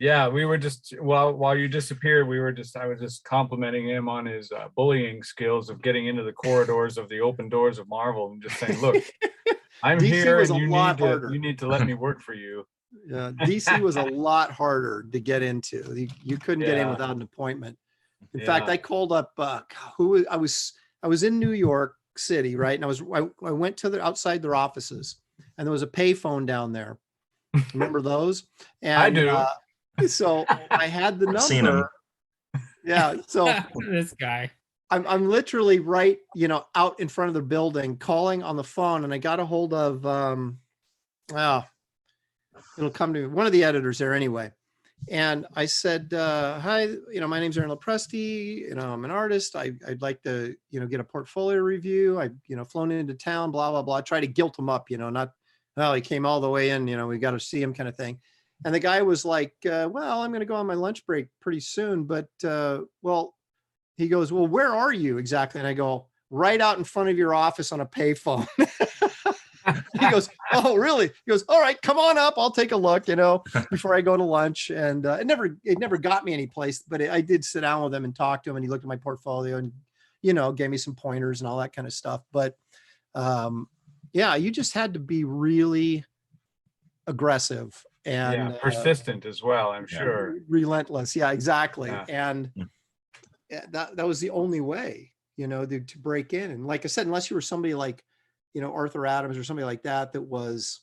Yeah, we were just while you disappeared, I was just complimenting him on his bullying skills of getting into the corridors of the open doors of Marvel and just saying, "Look, I'm DC here, was and a lot harder. you need to let me work for you." DC was a lot harder to get into. You couldn't get in Yeah, without an appointment. In fact, yeah. I called up I was in New York City, right? And I went to the outside their offices, and there was a payphone down there. Remember those? I And do. so I had the I've seen number. him. Yeah. So This guy. I'm literally right, out in front of the building calling on the phone, and I got a hold of oh, it'll come to me, one of the editors there anyway. And I said, hi, my name's Aaron Lopresti, I'm an artist. I'd like to, get a portfolio review. I, flown into town, blah, blah, blah. Try to guilt him up, not, well, he came all the way in, we got to see him kind of thing. And the guy was like, well, I'm going to go on my lunch break pretty soon, but, well, he goes, well, where are you exactly? And I go, right out in front of your office on a payphone. He goes, oh, really? He goes, all right, come on up. I'll take a look, before I go to lunch. And it never got me any place, but I did sit down with him and talk to him, and he looked at my portfolio and, gave me some pointers and all that kind of stuff. But yeah, you just had to be really aggressive and persistent as well, I'm sure. relentless. Yeah, exactly. Yeah. And that was the only way, to break in. And like I said, unless you were somebody like, Arthur Adams or somebody like that was,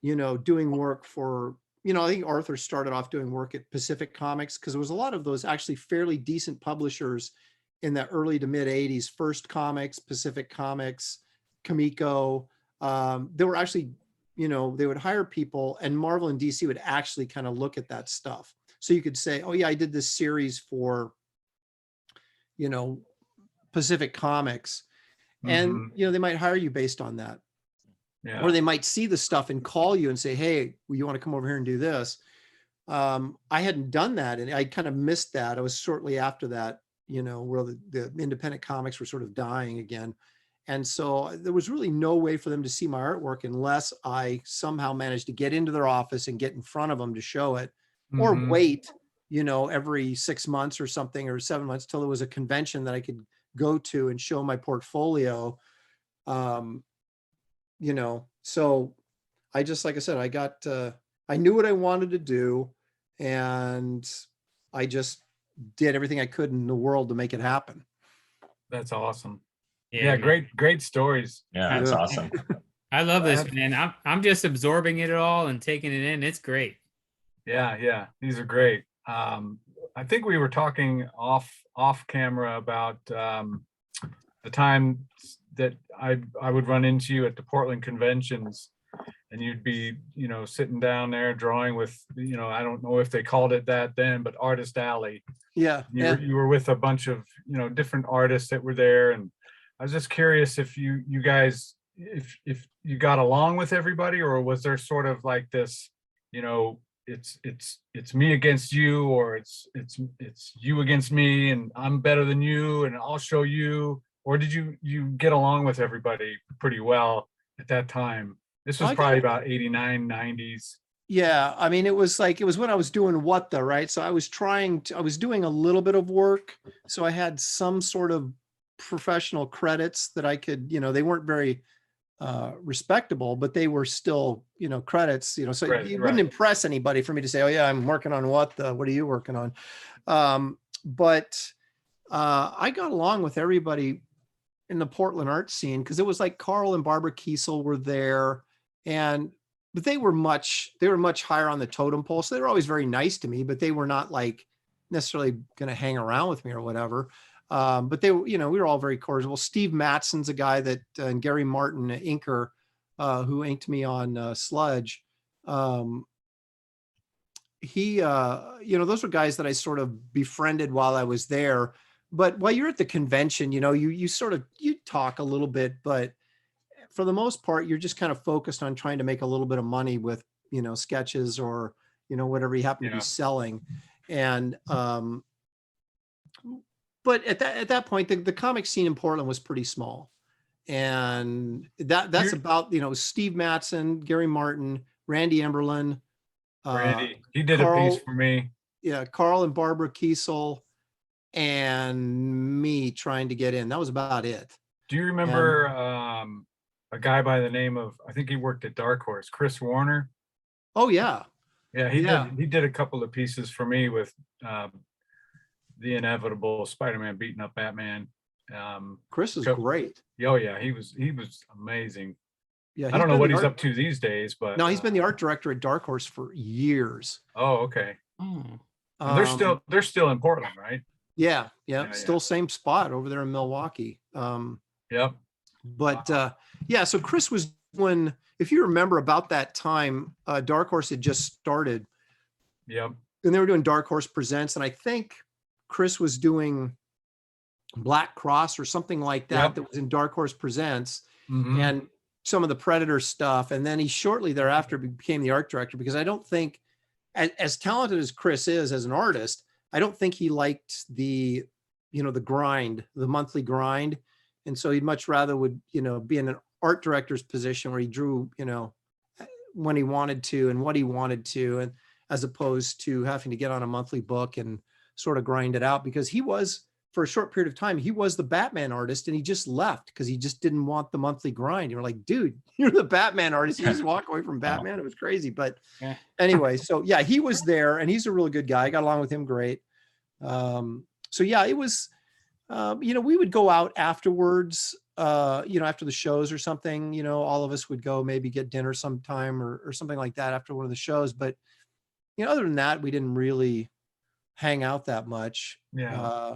doing work for, I think Arthur started off doing work at Pacific Comics, because there was a lot of those actually fairly decent publishers in the early to mid 80s. First Comics, Pacific Comics, Comico. They were actually, they would hire people, and Marvel and DC would actually kind of look at that stuff. So you could say, oh yeah, I did this series for, Pacific Comics. And, they might hire you based on that. Yeah. Or they might see the stuff and call you and say, hey, well, you want to come over here and do this? I hadn't done that, and I kind of missed that. I was shortly after that, where the independent comics were sort of dying again. And so there was really no way for them to see my artwork unless I somehow managed to get into their office and get in front of them to show it, or wait, every 6 months or something, or 7 months, till there was a convention that I could go to and show my portfolio. So I just, like I said, I knew what I wanted to do, and I just did everything I could in the world to make it happen. That's awesome. Yeah, great stories. Yeah, that's awesome. I love this, man. I'm just absorbing it all and taking it in. It's great. Yeah. These are great. I think we were talking off camera about the time that I would run into you at the Portland conventions, and you'd be, sitting down there drawing with, I don't know if they called it that then, but Artist Alley. Yeah. You were with a bunch of, different artists that were there. And I was just curious if you guys, if you got along with everybody, or was there sort of like this, it's me against you, or it's you against me, and I'm better than you, and I'll show you? Or did you get along with everybody pretty well at that time? This was probably about 89, 90s. Yeah. I mean, it was when I was doing right? So I was doing a little bit of work. So I had some sort of professional credits that I could, they weren't very respectable, but they were still, credits, so it wouldn't impress anybody for me to say, oh yeah, I'm working on what are you working on? But I got along with everybody in the Portland art scene, because it was like Carl and Barbara Kiesel were there, but they were much higher on the totem pole. So they were always very nice to me, but they were not like necessarily going to hang around with me or whatever. But they, we were all very cordial. Steve Matson's a guy that, and Gary Martin, inker, who inked me on Sludge. Those were guys that I sort of befriended while I was there. But while you're at the convention, you talk a little bit, but for the most part, you're just kind of focused on trying to make a little bit of money with, sketches or, whatever you happen to be selling. And, but at that point, the comic scene in Portland was pretty small. And that's about, Steve Matson, Gary Martin, Randy Emberlin, Randy, he did a piece Carl, for me. yeah, Carl and Barbara Kiesel and me trying to get in. That was about it. Do you And remember a guy by the name of, I think he worked at Dark Horse, Chris Warner? oh yeah, Yeah, yeah, he did a couple of pieces for me with the inevitable Spider-Man beating up Batman. Chris is co- great. oh yeah, he was amazing. Yeah, I he's don't know been what the he's art. up to these days, but No, he's been the art director at Dark Horse for years. oh, okay. Oh, And they're still in Portland, right? Yeah, yeah, Yeah, still same spot over there in Milwaukee. Yep. But yeah, so Chris was when, if you remember about that time, Dark Horse had just started Yep. and they were doing Dark Horse Presents. And I think Chris was doing Black Cross or something like that, Yep. that was in Dark Horse Presents Mhm. and some of the Predator stuff. And then he shortly thereafter became the art director, because I don't think, as talented as Chris is as an artist, I don't think he liked the, the grind, the monthly grind. And so he'd much rather would, be in an art director's position where he drew, when he wanted to and what he wanted to, and as opposed to having to get on a monthly book and sort of grind it out, because he was, for a short period of time, he was the Batman artist and he just left because he just didn't want the monthly grind. You're like, dude, you're the Batman artist. You just walk away from Batman. It was crazy. But yeah. anyway, so yeah, he was there and he's a really good guy. I got along with him great. So yeah, it was, we would go out afterwards, after the shows or something, all of us would go maybe get dinner sometime or something like that after one of the shows. But, other than that, we didn't really hang out that much. Yeah.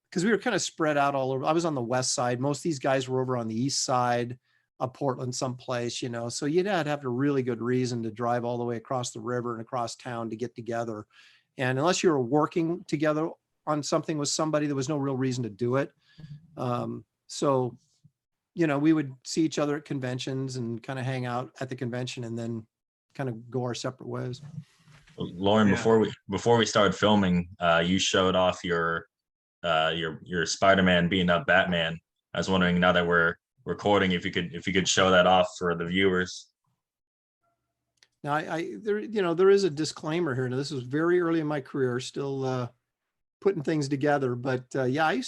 Because we were kind of spread out all over. I was on the west side. Most of these guys were over on the east side of Portland someplace, so you'd have a really good reason to drive all the way across the river and across town to get together. And unless you were working together on something with somebody, there was no real reason to do it. So, we would see each other at conventions and kind of hang out at the convention and then kind of go our separate ways. Lauren, Yeah. before we started filming, you showed off your Spider-Man beating up Batman. I was wondering, now that we're recording, if you could show that off for the viewers. Now, there is a disclaimer here. Now, this was very early in my career, still putting things together. But yeah, I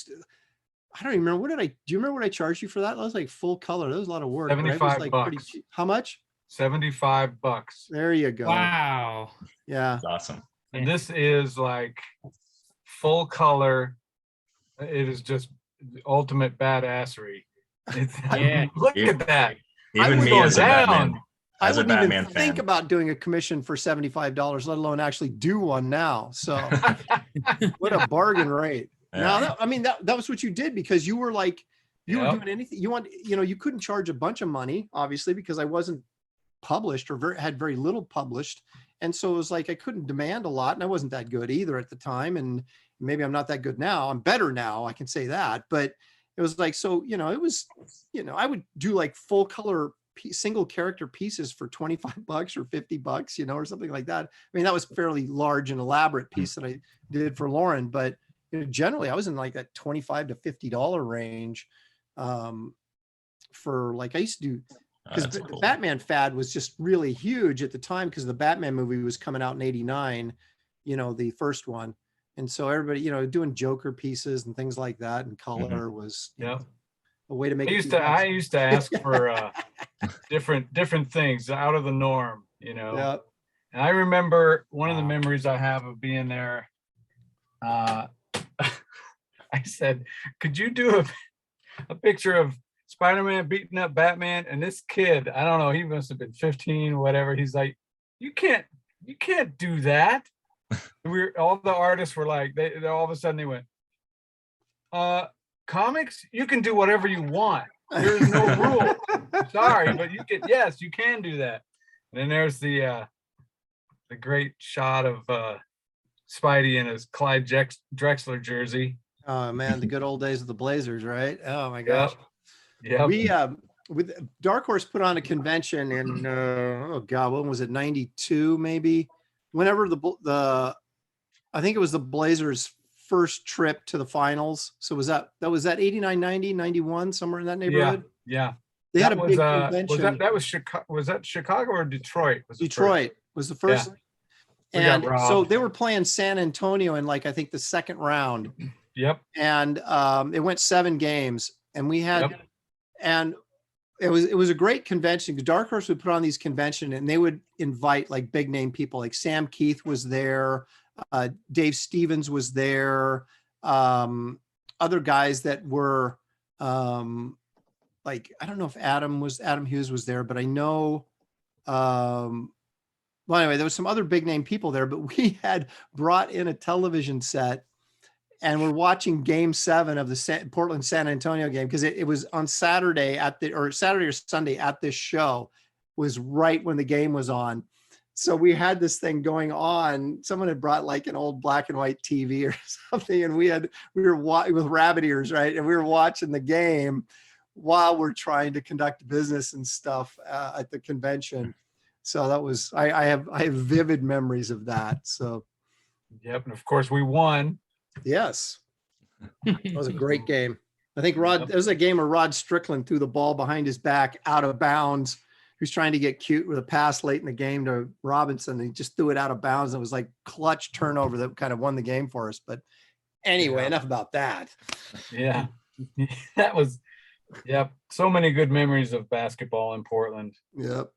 don't even remember. Do you remember what I charged you for that? That was like full color. That was a lot of work. But it was $75 like pretty bucks. cheap. How much? $75. There you go. Wow. Yeah. That's awesome. And this is like full color. It is just the ultimate badassery. Yeah. Look at that. I Even was me going as a Batman, down. I as a wouldn't Batman even think fan. about doing a commission for $75, let alone actually do one now. So what a bargain rate. Now, that was what you did, because you were like, you were Yep. doing anything you want, you couldn't charge a bunch of money, obviously, because I wasn't published or had very little published. And so it was like, I couldn't demand a lot, and I wasn't that good either at the time. And maybe I'm not that good now. I'm better now, I can say that. But it was like, so, it was, I would do like full color single character pieces for $25 or $50, or something like that. I mean, that was fairly large and elaborate piece that I did for Lauren, but generally I was in like that $25 to $50 range. For like, I used to do, because the Cool. Batman fad was just really huge at the time, because the Batman movie was coming out in '89, the first one. And so everybody, doing Joker pieces and things like that, and color was Yep. a way to make I a used few to bucks. I used to ask for different things out of the norm, Yeah. And I remember one of the memories I have of being there. I said, "Could you do a picture of Spider-Man beating up Batman?" And this kid, I don't know, he must have been 15, whatever. He's like, "You can't do that." All the artists were like, they all of a sudden they went, "Comics, you can do whatever you want. There's no rule. Sorry, but you can do that." And then there's the great shot of Spidey in his Clyde Drexler jersey. Oh man, the good old days of the Blazers, right? Oh my gosh. Yep. We with Dark Horse put on a convention in when was it, 92 maybe? Whenever I think it was the Blazers' first trip to the finals. So was that 89, 90, 91, somewhere in that neighborhood? Yeah. They had a That big was, convention. Was that Chicago? Was that Chicago or Detroit? Was the first? Detroit was the first. Yeah. We got And so robbed. they were playing San Antonio in like, I think the second round, Yep. and it went 7 games, and we had, Yep. and it was a great convention. Dark Horse would put on these convention, and they would invite like big name people, like Sam Keith was there, Dave Stevens was there, other guys that were like, I don't know if Adam Hughes was there, but I know, well, anyway, there was some other big name people there, but we had brought in a television set, and we're watching game 7 of the Portland San Antonio game, because it was on Saturday Saturday or Sunday at this show, was right when the game was on. So we had this thing going on. Someone had brought like an old black and white TV or something, and we were with rabbit ears, right? And we were watching the game while we're trying to conduct business and stuff at the convention. So that was, I have vivid memories of that. So Yep. And of course we won. yes, it was a great game. I think there was a game where Rod Strickland threw the ball behind his back out of bounds. He was trying to get cute with a pass late in the game to Robinson. And he just threw it out of bounds. And it was like clutch turnover that kind of won the game for us. But anyway, enough about that. Yeah. That was, yep. So many good memories of basketball in Portland. Yep.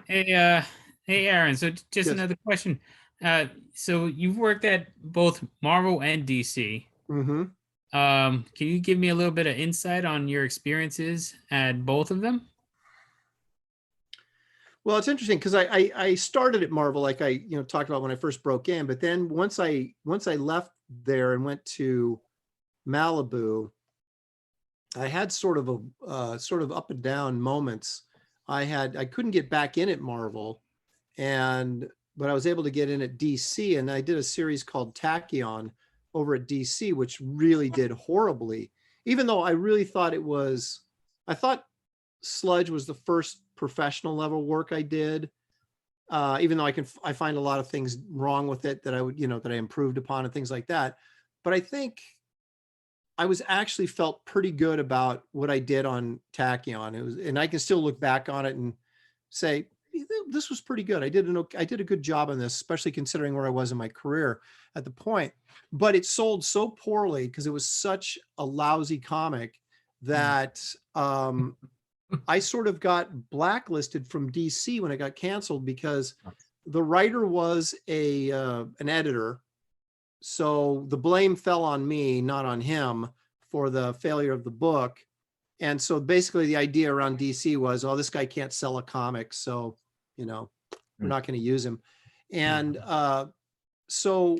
Hey, Aaron. So just Yes. another question. So you've worked at both Marvel and DC. Mm-hmm. Can you give me a little bit of insight on your experiences at both of them? Well, it's interesting because I started at Marvel, like I talked about when I first broke in, but then once I left there and went to Malibu, I had sort of up and down moments. I couldn't get back in at Marvel, but I was able to get in at DC, and I did a series called Tachyon over at DC, which really did horribly, even though I really thought I thought Sludge was the first professional level work I did. Even though I find a lot of things wrong with it that that I improved upon and things like that. But I think I was actually felt pretty good about what I did on Tachyon. And I can still look back on it and say, this was pretty good. I did a good job on this, especially considering where I was in my career at the point. But it sold so poorly because it was such a lousy comic that I sort of got blacklisted from DC when it got canceled, because the writer was an editor. So the blame fell on me, not on him, for the failure of the book. And so basically the idea around DC was, oh, this guy can't sell a comic, so, we're not going to use him. And so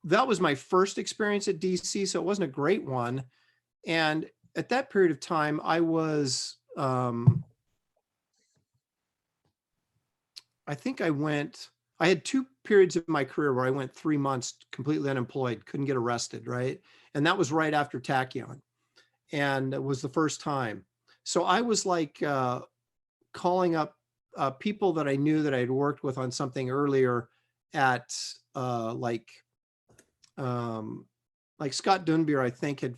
that was my first experience at DC. So it wasn't a great one. And at that period of time, I was, I had 2 periods of my career where I went 3 months completely unemployed, couldn't get arrested, right? And that was right after Tachyon. And it was the first time. So I was like calling up people that I knew that I had worked with on something earlier at like Scott Dunbier, I think, had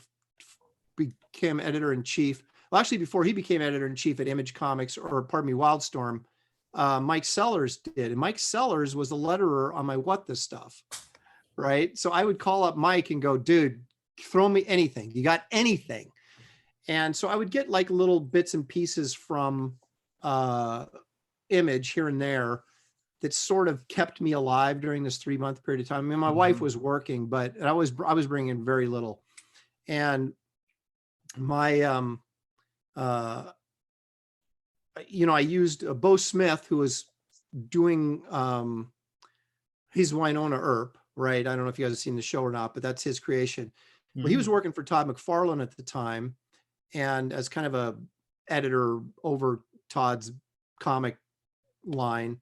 became editor-in-chief. Well, actually, before he became editor-in-chief at Image Comics, or pardon me, Wildstorm, Mike Sellers did. And Mike Sellers was the letterer on my What the Stuff, right? So I would call up Mike and go, dude, throw me anything. You got anything? And so I would get like little bits and pieces from Image here and there that sort of kept me alive during this 3-month period of time. I mean, my wife was working, but I was bringing in very little. And my, I used Bo Smith, who was doing, he's Winona Earp, right? I don't know if you guys have seen the show or not, but that's his creation. Well, he was working for Todd McFarlane at the time, and as kind of a editor over Todd's comic line.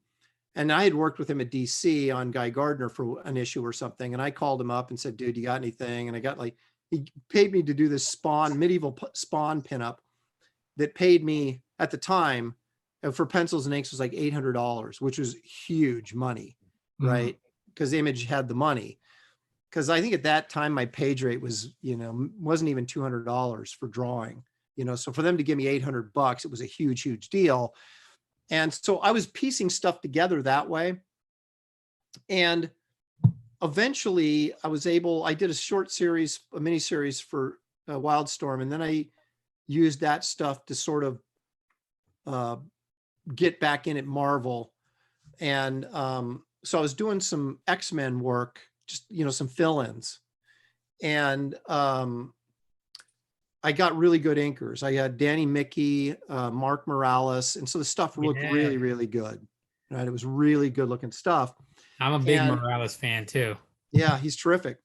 And I had worked with him at DC on Guy Gardner for an issue or something. And I called him up and said, dude, you got anything? And I got he paid me to do this medieval Spawn pinup that paid me at the time for pencils and inks was like $800, which was huge money, right? Because Image had the money. Because I think at that time, my page rate was, wasn't even $200 for drawing, so for them to give me $800, it was a huge, huge deal. And so I was piecing stuff together that way. And eventually I did a short series, a mini series for Wildstorm. And then I used that stuff to sort of get back in at Marvel. And so I was doing some X-Men work, just, some fill-ins. And I got really good inkers. I had Danny Mickey, Mark Morales. And so the stuff looked really, really good. Right. It was really good looking stuff. I'm a big And Morales fan too. yeah, he's terrific.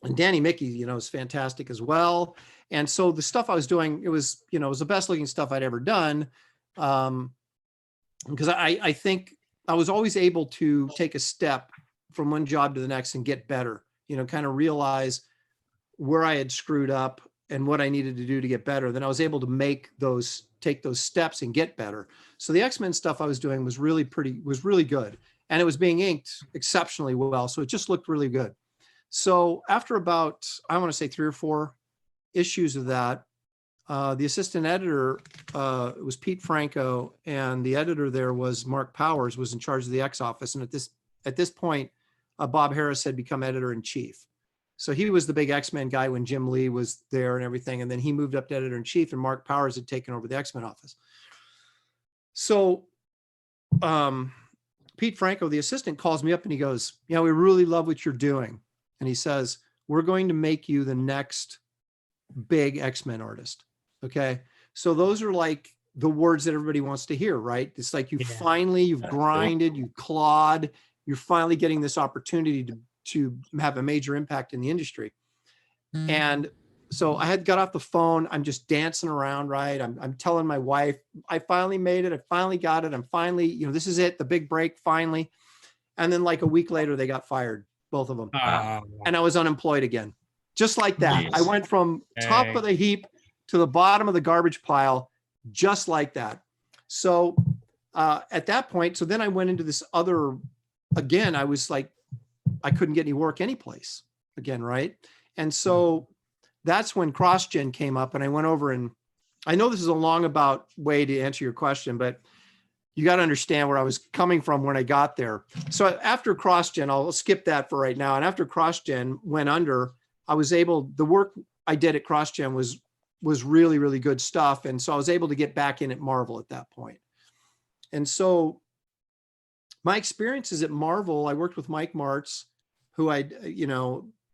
And Danny Mickey, is fantastic as well. And so the stuff I was doing, it was the best looking stuff I'd ever done. Because I think I was always able to take a step from one job to the next and get better, kind of realize where I had screwed up and what I needed to do to get better. Then I was able to take those steps and get better. So the X-Men stuff I was doing was really good. And it was being inked exceptionally well. So it just looked really good. So after about, I want to say 3 or 4 issues of that, the assistant editor was Pete Franco, and the editor there was Mark Powers, was in charge of the X office. And at this point, Bob Harris had become editor in chief. So he was the big X-Men guy when Jim Lee was there and everything. And then he moved up to editor in chief, and Mark Powers had taken over the X-Men office. So Pete Franco, the assistant, calls me up and he goes, we really love what you're doing. And he says, we're going to make you the next big X-Men artist. Okay. So those are like the words that everybody wants to hear, right? It's like you've grinded, you've clawed, you're finally getting this opportunity to have a major impact in the industry. And so I had got off the phone. I'm just dancing around, right? I'm telling my wife, I finally made it. I finally got it. I'm finally, this is it, the big break, finally. And then like a week later, they got fired, both of them. And I was unemployed again, just like that. Jeez. I went from top of the heap to the bottom of the garbage pile, just like that. So at that point, so then I went into this other, again, I was like, I couldn't get any work anyplace again, right? And so that's when CrossGen came up, and I went over, and I know this is a long about way to answer your question, but you got to understand where I was coming from when I got there. So after CrossGen, I'll skip that for right now. And after CrossGen went under, the work I did at CrossGen was really, really good stuff. And so I was able to get back in at Marvel at that point. And so my experiences at Marvel, I worked with Mike Martz, who I,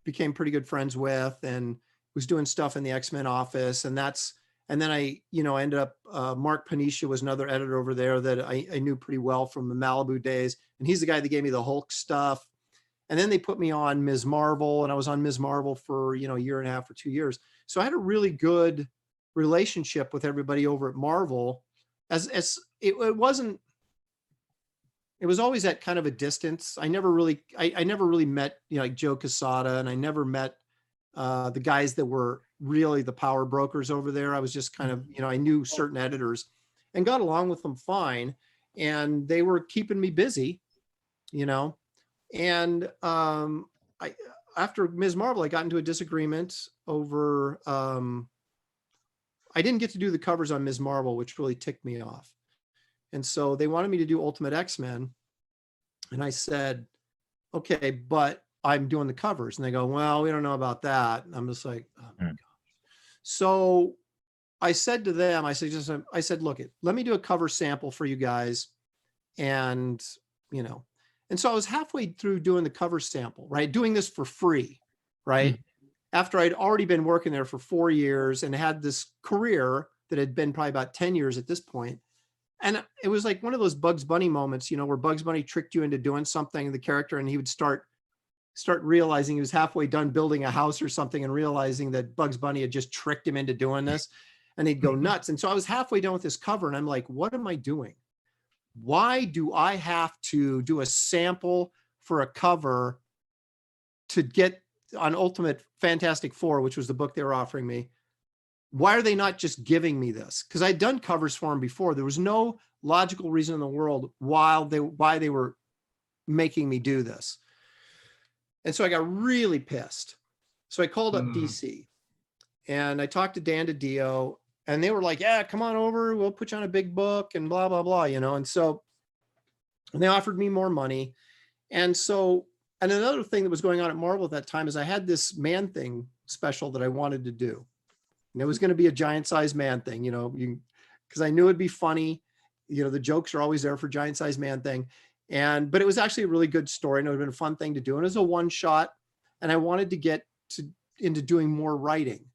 became pretty good friends with, and was doing stuff in the X-Men office. And then I, ended up, Mark Panisha was another editor over there that I knew pretty well from the Malibu days. And he's the guy that gave me the Hulk stuff. And then they put me on Ms. Marvel, and I was on Ms. Marvel for, a year and a half or 2 years. So I had a really good relationship with everybody over at Marvel. It was always at kind of a distance. I never really met, like Joe Quesada, and I never met the guys that were really the power brokers over there. I was just kind of, I knew certain editors and got along with them fine. And they were keeping me busy, and after Ms. Marvel, I got into a disagreement over, I didn't get to do the covers on Ms. Marvel, which really ticked me off. And so they wanted me to do Ultimate X-Men. And I said, okay, but I'm doing the covers. And they go, well, we don't know about that. And I'm just like, oh my gosh. So I said to them, I said, look, let me do a cover sample for you guys. And, and so I was halfway through doing the cover sample, right? Doing this for free, right? After I'd already been working there for 4 years and had this career that had been probably about 10 years at this point. And it was like one of those Bugs Bunny moments, where Bugs Bunny tricked you into doing something, the character, and he would start realizing he was halfway done building a house or something and realizing that Bugs Bunny had just tricked him into doing this, and he'd go nuts. And so I was halfway done with this cover, and I'm like, what am I doing? Why do I have to do a sample for a cover to get on Ultimate Fantastic Four, which was the book they were offering me? Why are they not just giving me this? Because I'd done covers for them before. There was no logical reason in the world why they were making me do this. And so I got really pissed. So I called up DC, and I talked to Dan DiDio, and they were like, yeah, come on over. We'll put you on a big book and blah, blah, blah, And so they offered me more money. And so, and another thing that was going on at Marvel at that time is I had this Man Thing special that I wanted to do. And it was going to be a giant size Man Thing, because I knew it'd be funny. The jokes are always there for giant size Man Thing. But it was actually a really good story, and it would have been a fun thing to do. And it was a one shot, and I wanted to get into doing more writing.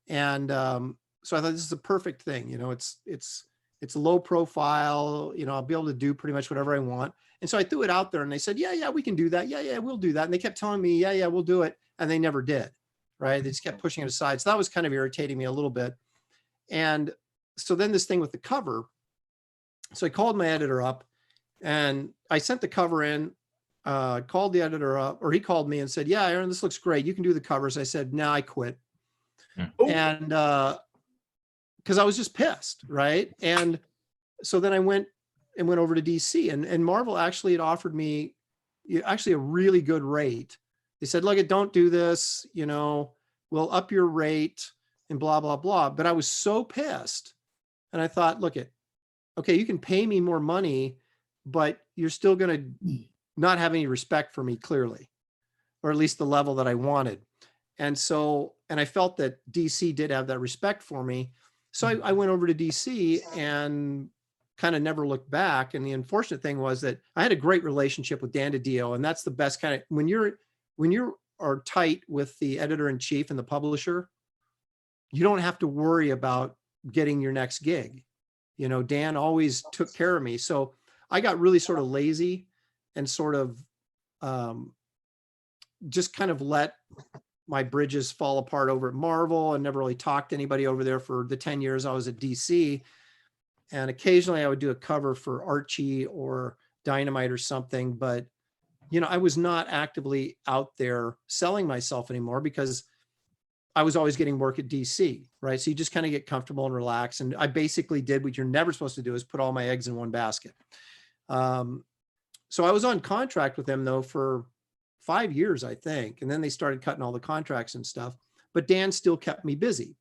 And so I thought this is a perfect thing. It's low profile, I'll be able to do pretty much whatever I want. And so I threw it out there and they said, yeah, we can do that. Yeah, we'll do that. And they kept telling me, yeah, we'll do it. And they never did. Right. They just kept pushing it aside. So that was kind of irritating me a little bit. And so then this thing with the cover. So I called my editor up and I sent the cover in, called the editor up, or he called me and said, yeah, Aaron, this looks great. You can do the covers. I said, no, I quit. And because I was just pissed. Right. And so then I went over to DC, and Marvel actually had offered me actually a really good rate. They said, look, don't do this, we'll up your rate and blah, blah, blah. But I was so pissed. And I thought, okay, you can pay me more money, but you're still going to not have any respect for me, clearly, or at least the level that I wanted. And so, and I felt that DC did have that respect for me. So I went over to DC and kind of never looked back. And the unfortunate thing was that I had a great relationship with Dan DiDio, and that's the best kind of, when you are tight with the editor-in-chief and the publisher, you don't have to worry about getting your next gig. Dan always took care of me. So I got really sort of lazy and sort of just kind of let my bridges fall apart over at Marvel and never really talked to anybody over there for the 10 years I was at DC. And occasionally I would do a cover for Archie or Dynamite or something, but I was not actively out there selling myself anymore because I was always getting work at DC, right? So you just kind of get comfortable and relax. And I basically did what you're never supposed to do, is put all my eggs in one basket. So I was on contract with them though for 5 years, I think. And then they started cutting all the contracts and stuff, but Dan still kept me busy.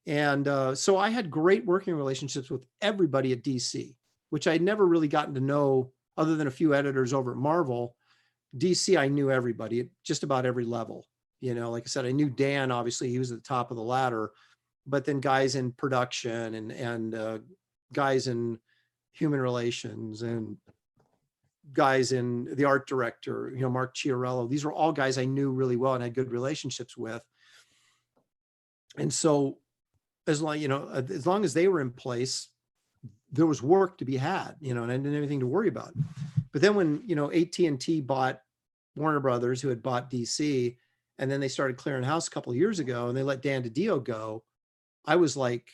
And so I had great working relationships with everybody at DC, which I'd never really gotten to know other than a few editors over at Marvel. DC, I knew everybody at just about every level. Like I said, I knew Dan, obviously he was at the top of the ladder, but then guys in production and guys in human relations and guys in the art director, Mark Chiarello, these were all guys I knew really well and had good relationships with. And so as long as they were in place, there was work to be had, and I didn't have anything to worry about. But then when, AT&T bought Warner Brothers, who had bought DC, and then they started clearing house a couple of years ago and they let Dan DiDio go, I was like,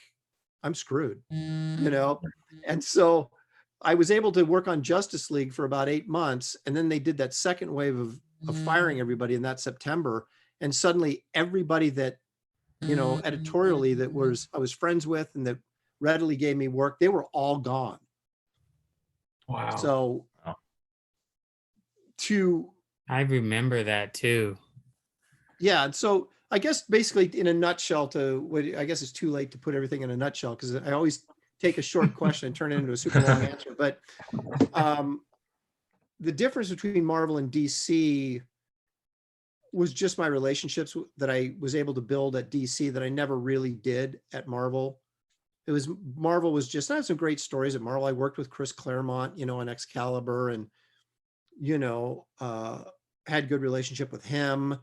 I'm screwed, And so I was able to work on Justice League for about 8 months. And then they did that second wave of firing everybody in that September. And suddenly everybody that, editorially that I was friends with and that readily gave me work, they were all gone. Wow. So I remember that too. Yeah. And so I guess basically in a nutshell, I guess it's too late to put everything in a nutshell because I always take a short question and turn it into a super long answer. But the difference between Marvel and DC was just my relationships that I was able to build at DC that I never really did at Marvel. Marvel was just, I had some great stories at Marvel. I worked with Chris Claremont, on Excalibur and, had good relationship with him.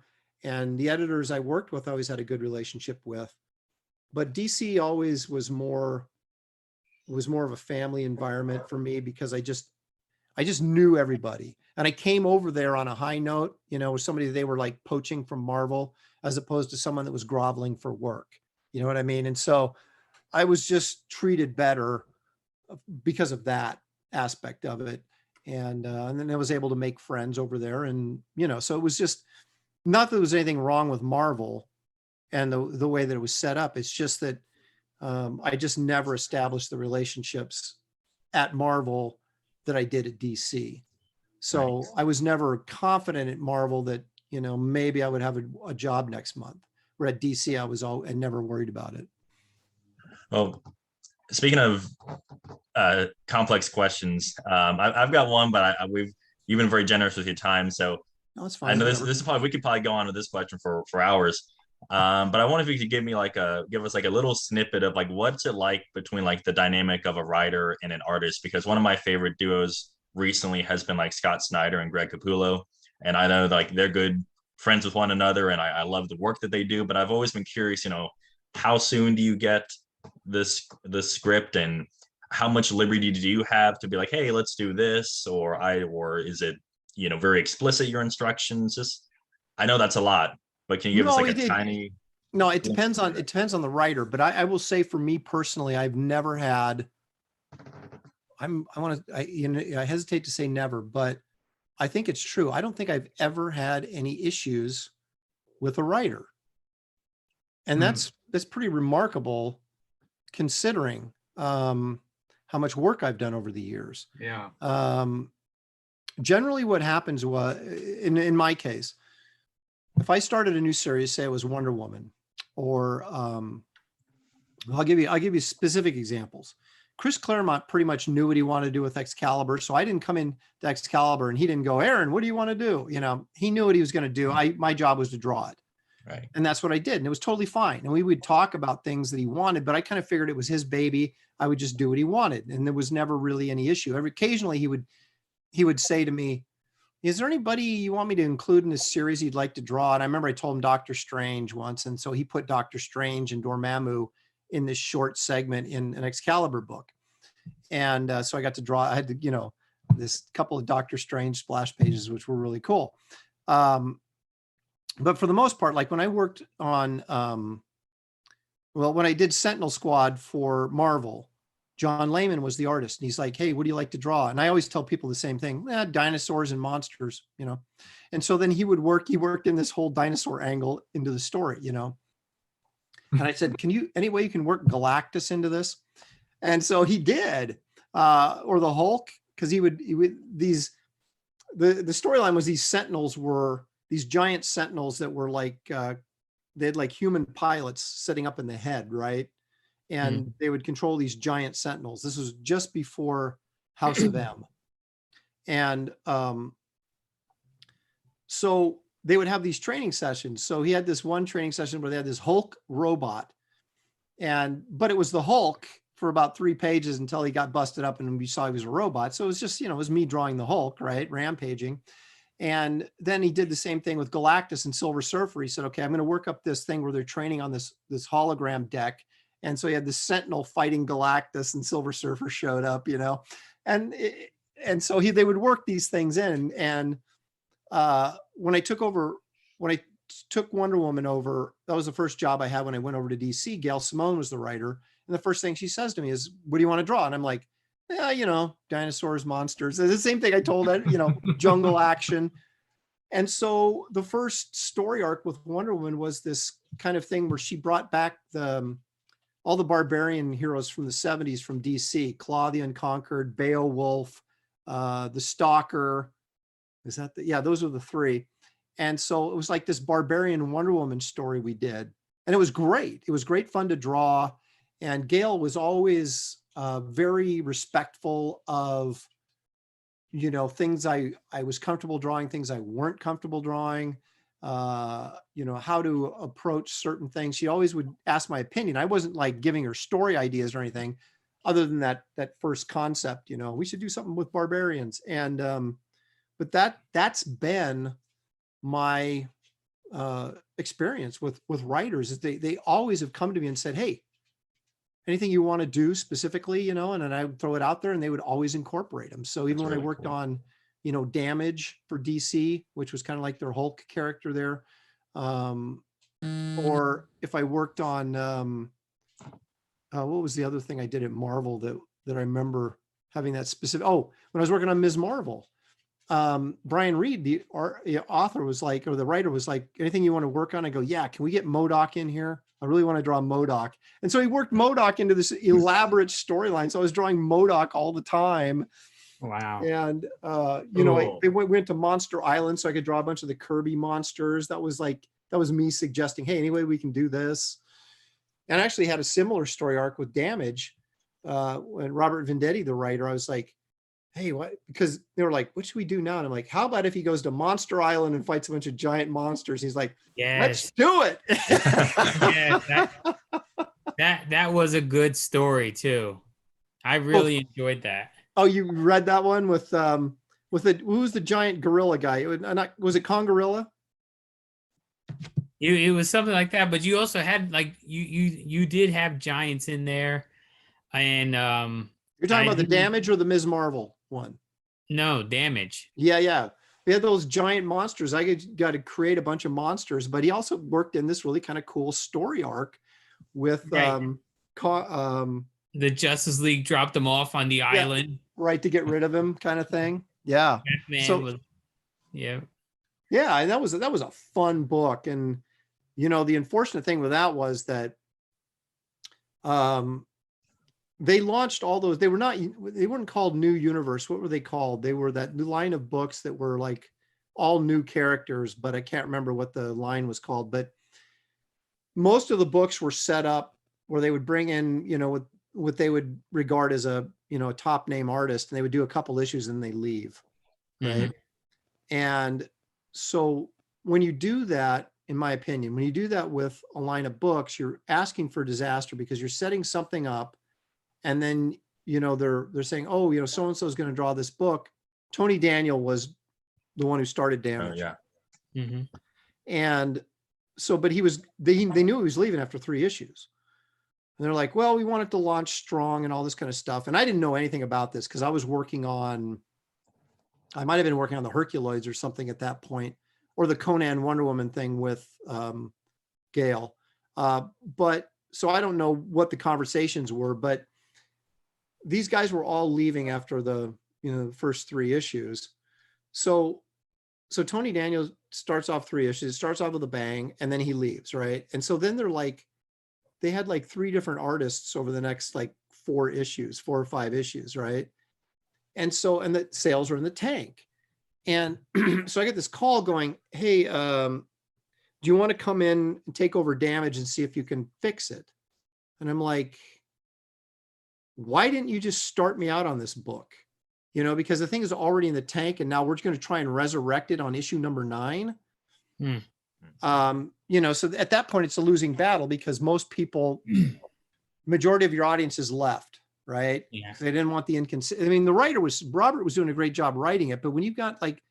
And the editors I worked with, I always had a good relationship with. But DC always was more of a family environment for me because I just knew everybody. And I came over there on a high note, with somebody that they were like poaching from Marvel as opposed to someone that was groveling for work. You know what I mean? And so I was just treated better because of that aspect of it. And then I was able to make friends over there. And, so it was just, not that there was anything wrong with Marvel and the way that it was set up. It's just that I just never established the relationships at Marvel that I did at DC. So I was never confident at Marvel that, maybe I would have a job next month. Where at DC, I never worried about it. Well, speaking of complex questions, I've got one, but you've been very generous with your time. So No, it's I fine. know this Whatever. this is probably we could probably go on with this question for hours. But I wonder if you could give us like a little snippet of like what's it like between like the dynamic of a writer and an artist, because one of my favorite duos recently has been like Scott Snyder and Greg Capullo. And I know like they're good friends with one another and I love the work that they do, but I've always been curious, how soon do you get this script, and how much liberty do you have to be like, hey, let's do this, or is it, very explicit, your instructions? Just, I know that's a lot, but can you give us No, like a tiny no, it glimpse depends into on that? it depends on the writer, but I will say for me personally, I've never had. I hesitate to say never, but I think it's true. I don't think I've ever had any issues with a writer, and Hmm. that's pretty remarkable considering how much work I've done over the years. Yeah. Generally, what happens was, in my case, if I started a new series, say it was Wonder Woman, or I'll give you specific examples. Chris Claremont pretty much knew what he wanted to do with Excalibur, so I didn't come in to Excalibur and he didn't go, Aaron, what do you want to do? He knew what he was going to do. My job was to draw it. Right. And that's what I did. And it was totally fine. And we would talk about things that he wanted, but I kind of figured it was his baby. I would just do what he wanted. And there was never really any issue. Occasionally he would say to me, is there anybody you want me to include in this series you'd like to draw? And I remember I told him Doctor Strange once. And so he put Doctor Strange and Dormammu in this short segment in an Excalibur book. And so I got to draw, I had to, this couple of Doctor Strange splash pages, which were really cool. But for the most part, like when I worked on, when I did Sentinel Squad for Marvel, John Layman was the artist. And he's like, hey, what do you like to draw? And I always tell people the same thing, dinosaurs and monsters, And so then he worked in this whole dinosaur angle into the story, And I said, any way you can work Galactus into this? And so he did, or the Hulk, because the storyline was these Sentinels were these giant Sentinels that were like, they had like human pilots sitting up in the head, right? And they would control these giant Sentinels. This was just before House of M. And so they would have these training sessions. So he had this one training session where they had this Hulk robot, but it was the Hulk for about 3 pages until he got busted up and we saw he was a robot. So it was just, it was me drawing the Hulk, right? Rampaging. And then he did the same thing with Galactus and Silver Surfer. He said, okay, I'm going to work up this thing where they're training on this hologram deck. And so he had the Sentinel fighting Galactus and Silver Surfer showed up, and so they would work these things in. And when I took Wonder Woman over, that was the first job I had when I went over to DC. Gail Simone was the writer. And the first thing she says to me is, what do you want to draw? And I'm like, yeah, dinosaurs, monsters. It's the same thing I told her, jungle action. And so the first story arc with Wonder Woman was this kind of thing where she brought back all the barbarian heroes from the 70s from DC, Claw the Unconquered, Beowulf, the Stalker. Is that those are the 3. And so it was like this barbarian Wonder Woman story we did. And it was great. It was great fun to draw. And Gail was always very respectful of, things I was comfortable drawing, things I weren't comfortable drawing, how to approach certain things. She always would ask my opinion. I wasn't like giving her story ideas or anything other than that first concept, we should do something with barbarians. And, but that's been my experience with writers, is they always have come to me and said, hey, anything you want to do specifically, and then I would throw it out there and they would always incorporate them. So even That's when I really worked cool. on, Damage for DC, which was kind of like their Hulk character there. Or if I worked on, what was the other thing I did at Marvel that I remember having that specific, when I was working on Ms. Marvel, Brian Reed, the author was like, or the writer was like, anything you want to work on? I go, yeah, can we get MODOK in here? I really want to draw MODOK. And so he worked MODOK into this elaborate storyline. So I was drawing MODOK all the time. Wow. And, Cool. they went to Monster Island so I could draw a bunch of the Kirby monsters. That was me suggesting, hey, anyway, we can do this. And I actually had a similar story arc with Damage. When Robert Venditti, the writer, I was like, hey, what? Because they were like, what should we do now? And I'm like, how about if he goes to Monster Island and fights a bunch of giant monsters? He's like, let's Yes. do it. Yeah, that was a good story too. I really enjoyed that. Oh, you read that one with who was the giant gorilla guy? Was it Kongorilla? It was something like that, but you also had like you did have giants in there, and You're talking I about the do Damage or the Ms. Marvel one? no Damage. Yeah, yeah. We had those giant monsters. I got to create a bunch of monsters, but he also worked in this really kind of cool story arc with Right. The Justice League dropped them off on the island. right, to get rid of him kind of thing. Yeah. Batman was yeah. Yeah, and that was a fun book. And the unfortunate thing with that was that they launched all those. They weren't called New Universe. What were they called? They were that new line of books that were like all new characters, but I can't remember what the line was called. But most of the books were set up where they would bring in, what they would regard as a top name artist, and they would do a couple issues and they leave. Right. And so when you do that, in my opinion, when you do that with a line of books, you're asking for disaster, because you're setting something up, and then they're saying, oh, so and so is going to draw this book. Tony Daniel was the one who started Damage. And so, but they knew he was leaving after 3 issues, and they're like, well, we want it to launch strong and all this kind of stuff. And I didn't know anything about this because I might have been working on the Herculoids or something at that point, or the Conan Wonder Woman thing with Gale. But so I don't know what the conversations were, but these guys were all leaving after the first 3 issues. So Tony Daniels starts off 3 issues, starts off with a bang, and then he leaves, right? And so then they had like 3 different artists over the next like 4 or 5 issues, right? And so, and the sales are in the tank. And so I get this call going, hey, do you want to come in and take over Damage and see if you can fix it? And I'm like, why didn't you just start me out on this book? Because the thing is already in the tank, and now we're going to try and resurrect it on issue number 9. So at that point it's a losing battle, because most people, majority of your audience is left. Right. Yeah. They didn't want the inconsistent. I mean, Robert was doing a great job writing it, but when you've got like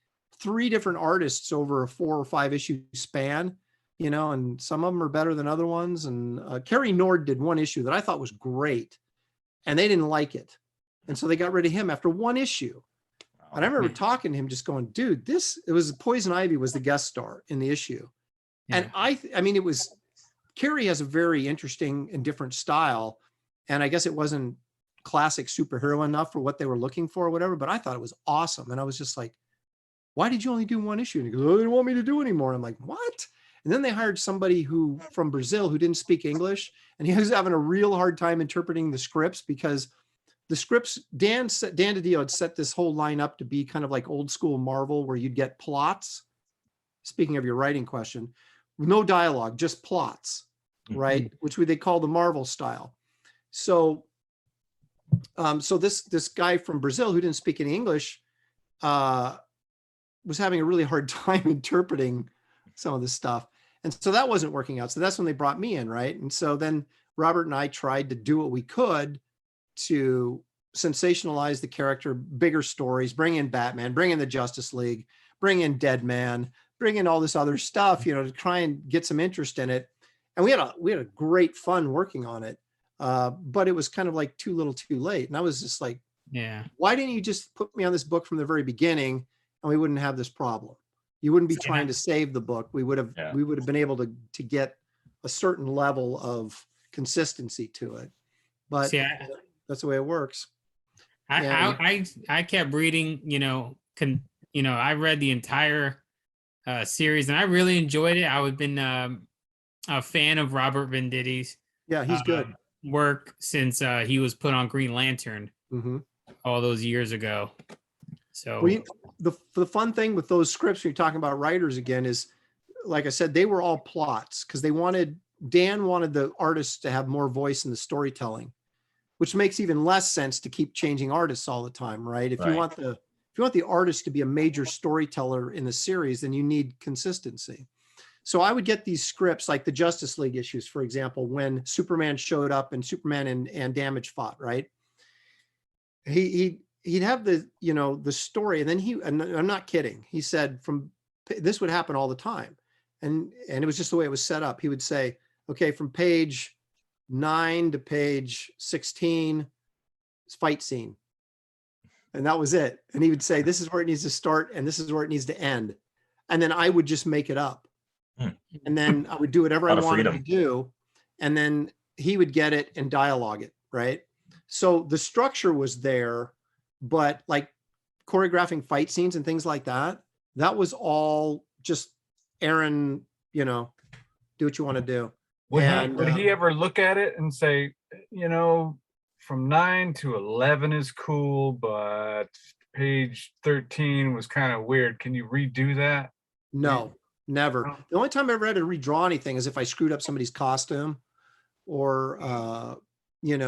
3 different artists over a 4 or 5 issue span, and some of them are better than other ones. And Kerry Nord did 1 issue that I thought was great, and they didn't like it. And so they got rid of him after 1 issue. And I remember talking to him just going, dude, it was Poison Ivy was the guest star in the issue. Yeah. And I mean, Kerry has a very interesting and different style. And I guess it wasn't classic superhero enough for what they were looking for or whatever, but I thought it was awesome. And I was just like, why did you only do 1 issue? And he goes, oh, they didn't want me to do anymore. I'm like, what? And then they hired somebody from Brazil who didn't speak English, and he was having a real hard time interpreting the scripts, because the scripts, Dan DiDio had set this whole line up to be kind of like old school Marvel, where you'd get plots. Speaking of your writing question, no dialogue, just plots, right? Which they call the Marvel style. So this guy from Brazil who didn't speak any English was having a really hard time interpreting some of this stuff. And so that wasn't working out. So that's when they brought me in, right? And so then Robert and I tried to do what we could to sensationalize the character, bigger stories, bring in Batman, bring in the Justice League, bring in Deadman, bring in all this other stuff, to try and get some interest in it. And we had a great fun working on it. But it was kind of like too little too late. And I was just like, yeah, why didn't you just put me on this book from the very beginning, and we wouldn't have this problem? You wouldn't be trying to save the book. We would have been able to get a certain level of consistency to it. But that's the way it works. I kept reading, I read the entire series, and I really enjoyed it. I've been a fan of Robert Venditti's. Yeah, he's good. Work since he was put on Green Lantern all those years ago. So the fun thing with those scripts, when you're talking about writers again, is, like I said, they were all plots, because Dan wanted the artists to have more voice in the storytelling. which makes even less sense to keep changing artists all the time, right? If you Right. want the artist to be a major storyteller in the series, then you need consistency. So I would get these scripts like the Justice League issues, for example, when Superman showed up and Superman and Damage fought, right? He'd have the story, and then and I'm not kidding. He said this would happen all the time. And it was just the way it was set up. He would say, okay, from page 9 to page 16, fight scene. And that was it. And he would say, this is where it needs to start and this is where it needs to end. And then I would just make it up. And then I would do whatever I wanted to do. And then he would get it and dialogue it, right? So the structure was there, but like choreographing fight scenes and things like that, that was all just Aaron, do what you want to do. Would he ever look at it and say, from 9 to 11 is cool, but page 13 was kind of weird. Can you redo that? No, never. The only time I ever had to redraw anything is if I screwed up somebody's costume or, in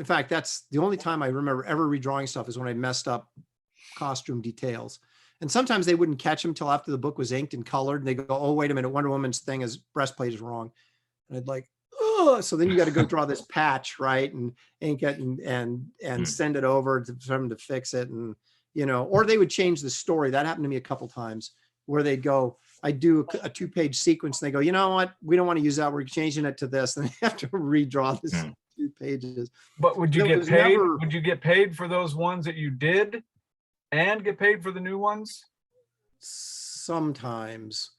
fact, that's the only time I remember ever redrawing stuff is when I messed up costume details. And sometimes they wouldn't catch them till after the book was inked and colored. And they go, oh, wait a minute, Wonder Woman's breastplate is wrong. And I'd like, oh, so then you got to go draw this patch, right? And ink it and send it over for them to fix it. And, or they would change the story. That happened to me a couple times where they'd go, I do a 2-page sequence. And they go, you know what? We don't want to use that. We're changing it to this. And they have to redraw this 2 pages. But would you get paid? Would you get paid for those ones that you did and get paid for the new ones? Sometimes.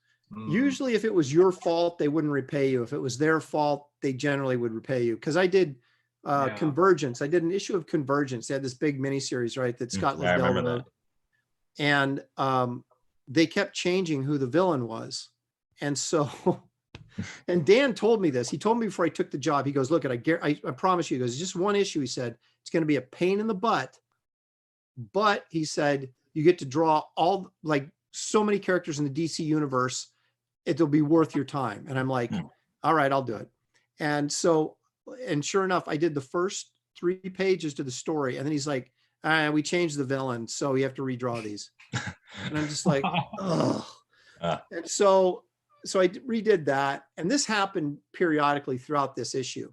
Usually if it was your fault, they wouldn't repay you. If it was their fault, they generally would repay you. Because I did Convergence. I did an issue of Convergence. They had this big miniseries, right? That Scott Lobdell wrote. And they kept changing who the villain was. And so, and Dan told me this. He told me before I took the job, he goes, look, I promise you, he goes, just one issue. He said, it's going to be a pain in the butt. But he said, you get to draw so many characters in the DC universe, it'll be worth your time. And I'm like, all right, I'll do it. And so, and sure enough, I did the first 3 pages to the story. And then he's like, we changed the villain, so you have to redraw these. And I'm just like, ugh. And so I redid that. And this happened periodically throughout this issue.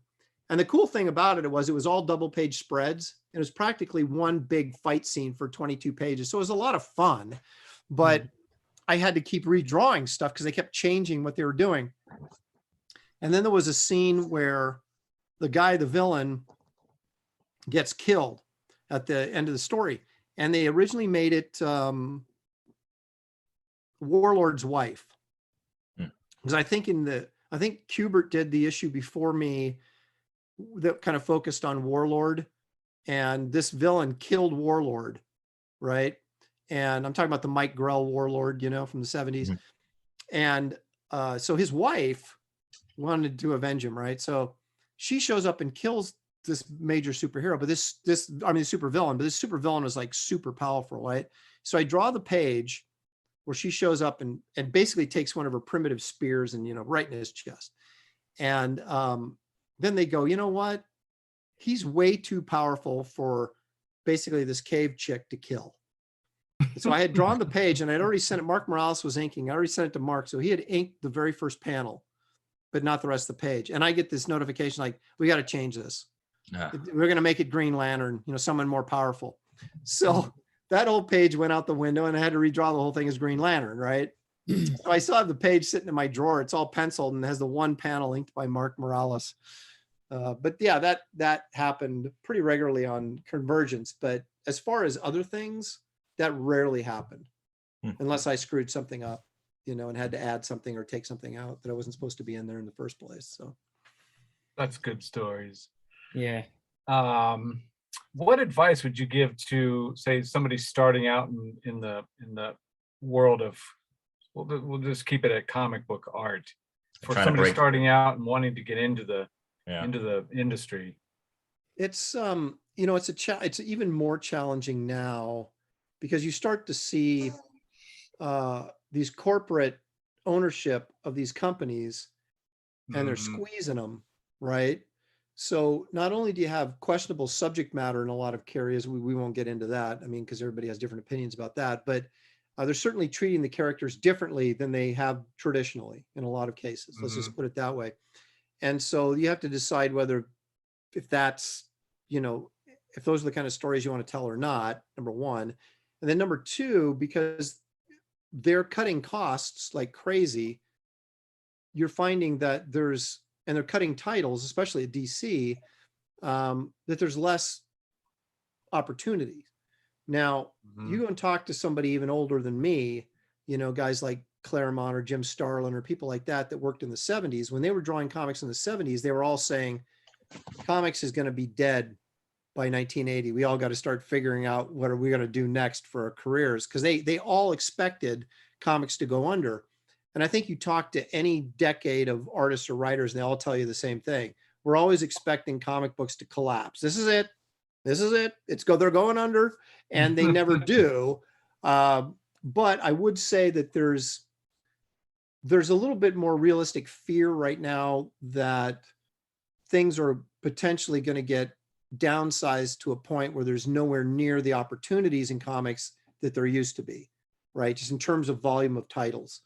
And the cool thing about it was all double-page spreads. And it was practically one big fight scene for 22 pages. So it was a lot of fun, but I had to keep redrawing stuff because they kept changing what they were doing. And then there was a scene where the villain gets killed at the end of the story. And they originally made it Warlord's wife. Because I think Kubert did the issue before me that kind of focused on Warlord, and this villain killed Warlord, right? And I'm talking about the Mike Grell Warlord, from the 70s. And so his wife wanted to avenge him, right? So she shows up and kills this major superhero, but super villain, but this super villain was like super powerful, right? So I draw the page where she shows up and basically takes one of her primitive spears and, right in his chest. And then they go, you know what? He's way too powerful for basically this cave chick to kill. So I had drawn the page and I'd already sent it. Mark Morales was inking. I already sent it to Mark. So he had inked the very first panel, but not the rest of the page. And I get this notification like, we got to change this. We're going to make it Green Lantern, someone more powerful. So that whole page went out the window and I had to redraw the whole thing as Green Lantern, right? So I still have the page sitting in my drawer. It's all penciled and has the one panel inked by Mark Morales. But yeah, that happened pretty regularly on Convergence. But as far as other things, that rarely happened unless I screwed something up, and had to add something or take something out that I wasn't supposed to be in there in the first place. So that's good stories. Yeah. What advice would you give to, say, somebody starting out in the world of, we'll just keep it at comic book art, for somebody starting out and wanting to get into the industry? It's it's even more challenging now because you start to see these corporate ownership of these companies and they're squeezing them. right? So not only do you have questionable subject matter in a lot of areas, we won't get into that. I mean, because everybody has different opinions about that, but they're certainly treating the characters differently than they have traditionally in a lot of cases. Let's just put it that way. And so you have to decide whether, if that's, you know, if those are the kind of stories you want to tell or not, number one. And then number two, because they're cutting costs like crazy, you're finding that and they're cutting titles, especially at DC, that there's less opportunities. Now, you go and talk to somebody even older than me, you know, guys like Claremont or Jim Starlin or people like that worked in the 70s. When they were drawing comics in the 70s, they were all saying comics is going to be dead by 1980. We all got to start figuring out what are we going to do next for our careers, because they all expected comics to go under. And I think you talk to any decade of artists or writers, and they all tell you the same thing. We're always expecting comic books to collapse. This is it. This is it. They're going under, and they never do. But I would say that there's a little bit more realistic fear right now that things are potentially going to get downsized to a point where there's nowhere near the opportunities in comics that there used to be, right? Just in terms of volume of titles.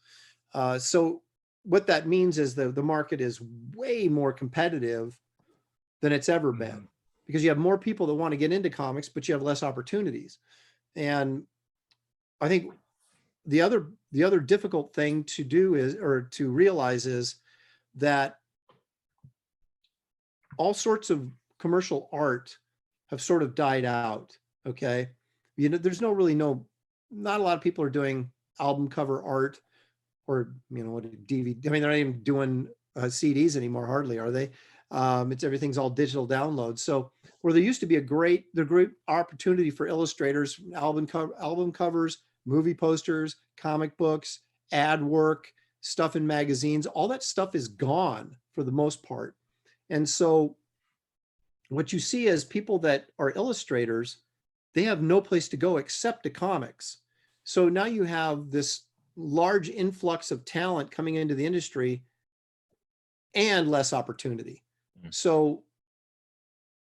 So what that means is the market is way more competitive than it's ever been, because you have more people that want to get into comics, but you have less opportunities. And I think the other difficult thing to do is, or to realize, is that all sorts of commercial art have sort of died out. Okay. You know, there's not a lot of people are doing album cover art, or, you know, what DVD. I mean, they're not even doing CDs anymore, hardly, are they? Everything's all digital downloads. So where there used to be a great opportunity for illustrators, album covers, movie posters, comic books, ad work, stuff in magazines, all that stuff is gone for the most part. And so what you see is people that are illustrators, they have no place to go except to comics. So now you have this large influx of talent coming into the industry and less opportunity. So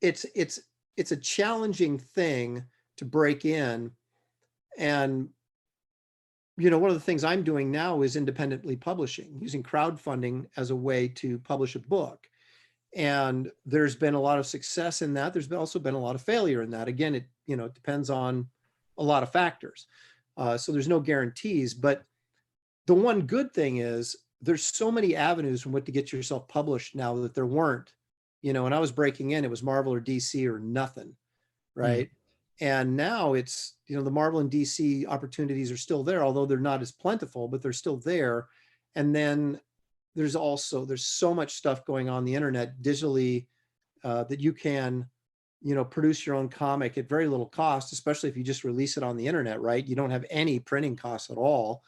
it's a challenging thing to break in. And, you know, one of the things I'm doing now is independently publishing, using crowdfunding as a way to publish a book. And there's been a lot of success in that. There's also been a lot of failure in that. Again, it depends on a lot of factors. So there's no guarantees, but the one good thing is there's so many avenues from what to get yourself published now that there weren't. You know, when I was breaking in, it was Marvel or DC or nothing, right? And now it's, you know, the Marvel and DC opportunities are still there, although they're not as plentiful, but they're still there. And then there's so much stuff going on the internet digitally that you can, you know, produce your own comic at very little cost, especially if you just release it on the internet, right? You don't have any printing costs at all.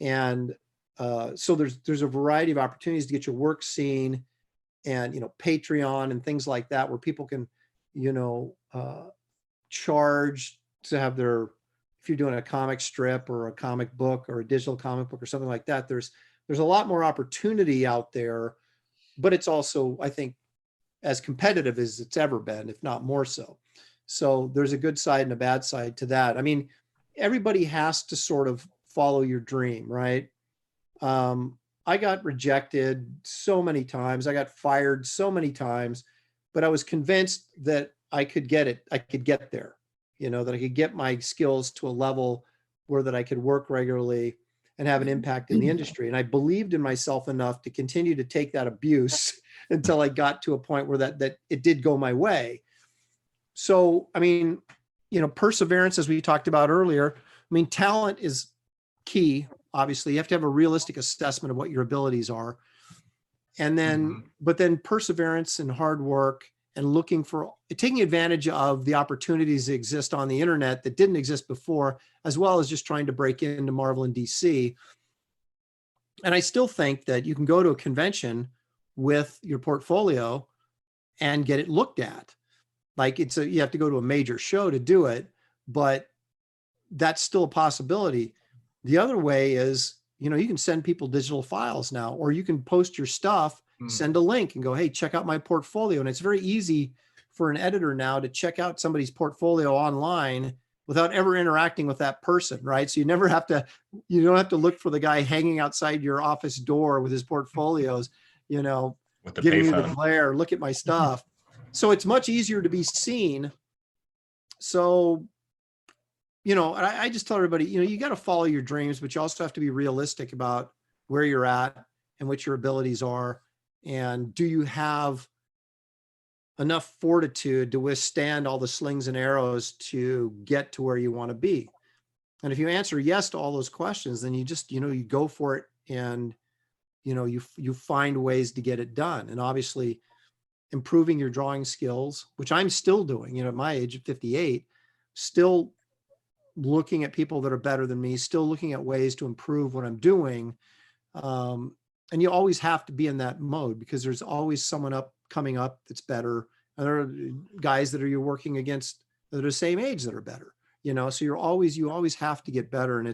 And so there's a variety of opportunities to get your work seen, and, you know, Patreon and things like that, where people can, you know, charge to have if you're doing a comic strip or a comic book or a digital comic book or something like that, there's a lot more opportunity out there, but it's also, I think, as competitive as it's ever been, if not more so. So there's a good side and a bad side to that. I mean, everybody has to sort of follow your dream, right? I got rejected so many times. I got fired so many times, but I was convinced that I could get it. I could get there, you know, that I could get my skills to a level where that I could work regularly and have an impact in the industry. And I believed in myself enough to continue to take that abuse until I got to a point where that it did go my way. So, I mean, you know, perseverance, as we talked about earlier, I mean, talent is key. Obviously, you have to have a realistic assessment of what your abilities are. And then, but then perseverance and hard work and taking advantage of the opportunities that exist on the internet that didn't exist before, as well as just trying to break into Marvel and DC. And I still think that you can go to a convention with your portfolio and get it looked at. Like you have to go to a major show to do it, but that's still a possibility. The other way is, you know, you can send people digital files now, or you can post your stuff send a link and go, hey, check out my portfolio. And it's very easy for an editor now to check out somebody's portfolio online without ever interacting with that person, right? So you don't have to look for the guy hanging outside your office door with his portfolios, With the giving you the payphone. glare, look at my stuff. So it's much easier to be seen. So, I just tell everybody, you got to follow your dreams, but you also have to be realistic about where you're at and what your abilities are. And do you have enough fortitude to withstand all the slings and arrows to get to where you want to be? And if you answer yes to all those questions, then you just, you go for it, and, you find ways to get it done. And obviously improving your drawing skills, which I'm still doing, at my age of 58, still looking at people that are better than me, still looking at ways to improve what I'm doing. And you always have to be in that mode, because there's always someone coming up that's better. And there are guys that you're working against that are the same age that are better, so you always have to get better. And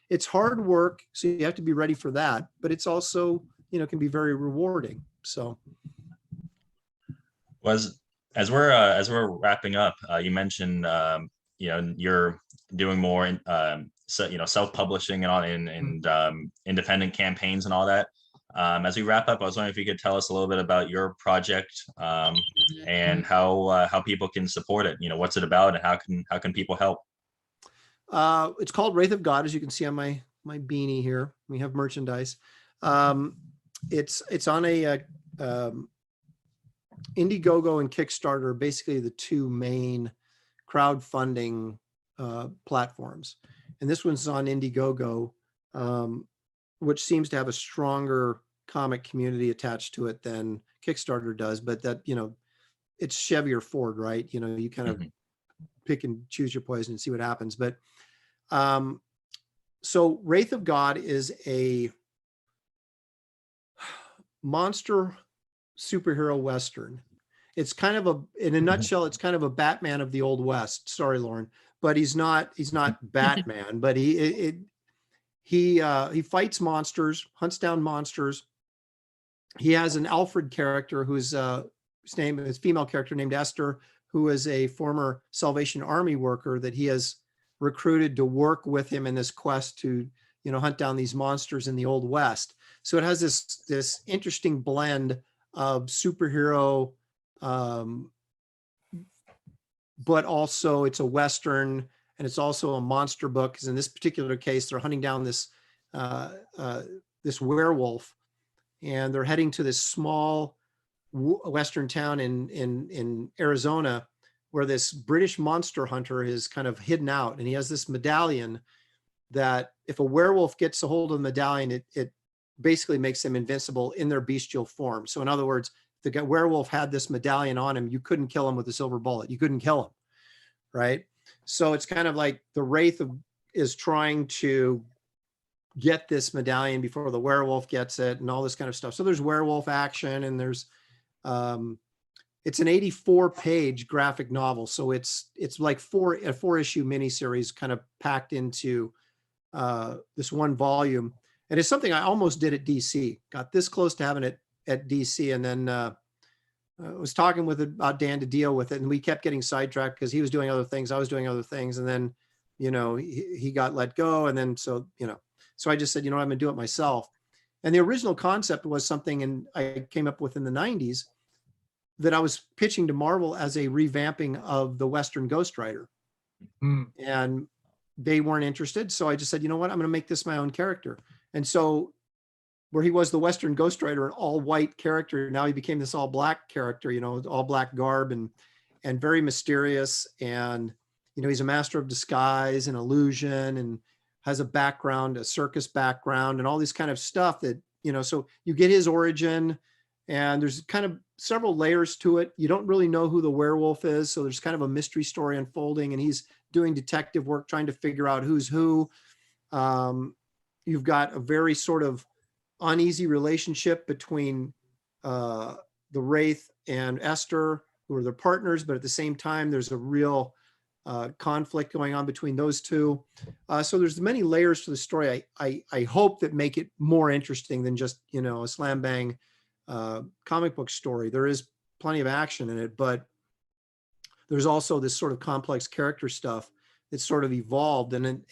it's hard work. So you have to be ready for that, but it's also, can be very rewarding. So. As we're wrapping up, you mentioned, you're doing more in, self-publishing and all, and independent campaigns and all that. As we wrap up, I was wondering if you could tell us a little bit about your project, and how people can support it. What's it about, and how can people help? It's called Wraith of God, as you can see on my beanie here. We have merchandise. It's on a Indiegogo and Kickstarter are basically the two main crowdfunding platforms. And this one's on Indiegogo, which seems to have a stronger comic community attached to it than Kickstarter does. But that, it's Chevy or Ford, right? You kind of pick and choose your poison and see what happens. But so Wraith of God is a monster superhero Western. It's kind of in a nutshell, it's kind of a Batman of the Old West. Sorry, Lauren, but he's not Batman, but he fights monsters, hunts down monsters. He has an Alfred character whose name is female character named Esther, who is a former Salvation Army worker that he has recruited to work with him in this quest to, hunt down these monsters in the Old West. So it has this interesting blend of superhero, but also it's a Western, and it's also a monster book, because in this particular case, they're hunting down this werewolf, and they're heading to this small Western town in Arizona, where this British monster hunter is kind of hidden out, and he has this medallion that if a werewolf gets a hold of the medallion, it basically makes them invincible in their bestial form. So in other words, if the werewolf had this medallion on him, you couldn't kill him with a silver bullet. You couldn't kill him, right? So it's kind of like the Wraith is trying to get this medallion before the werewolf gets it, and all this kind of stuff. So there's werewolf action, and there's it's an 84-page graphic novel. So it's like a 4-issue miniseries kind of packed into this one volume. And it's something I almost did at DC, got this close to having it at DC. And then I was talking about Dan to deal with it. And we kept getting sidetracked because he was doing other things. I was doing other things. And then, he got let go. And then, so I just said, I'm going to do it myself. And the original concept was something I came up with in the 90s that I was pitching to Marvel as a revamping of the Western Ghost Rider. And they weren't interested. So I just said, I'm going to make this my own character. And so where he was the Western Ghost Rider, an all white character, now he became this all black character, all black garb and very mysterious. And, he's a master of disguise and illusion, and has a circus background, and all this kind of stuff that, so you get his origin, and there's kind of several layers to it. You don't really know who the werewolf is. So there's kind of a mystery story unfolding, and he's doing detective work, trying to figure out who's who. You've got a very sort of uneasy relationship between the Wraith and Esther, who are their partners, but at the same time, there's a real conflict going on between those two. So there's many layers to the story. I hope that make it more interesting than just, a slam bang comic book story. There is plenty of action in it, but there's also this sort of complex character stuff that's sort of evolved. And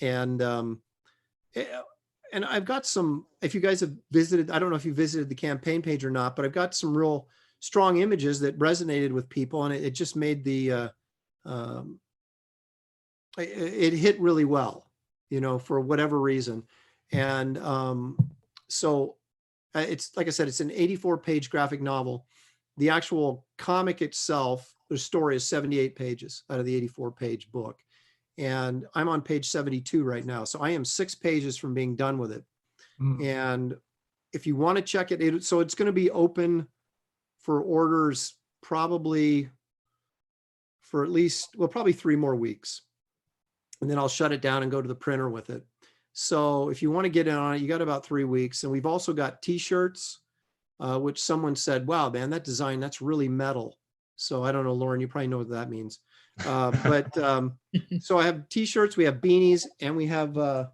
I've got some, if you guys have visited, I don't know if you visited the campaign page or not, but I've got some real strong images that resonated with people, and it just made it hit really well, for whatever reason. And so it's, like I said, it's an 84-page graphic novel. The actual comic itself, the story is 78 pages out of the 84-page book. And I'm on page 72 right now. So I am 6 pages from being done with it. And if you want to check it, so it's going to be open for orders probably for at least, well, probably 3 more weeks. And then I'll shut it down and go to the printer with it. So if you want to get in on it, you got about 3 weeks. And we've also got t-shirts, which someone said, wow, man, that design, that's really metal. So I don't know, Lauren, you probably know what that means. So I have t-shirts, we have beanies, and we have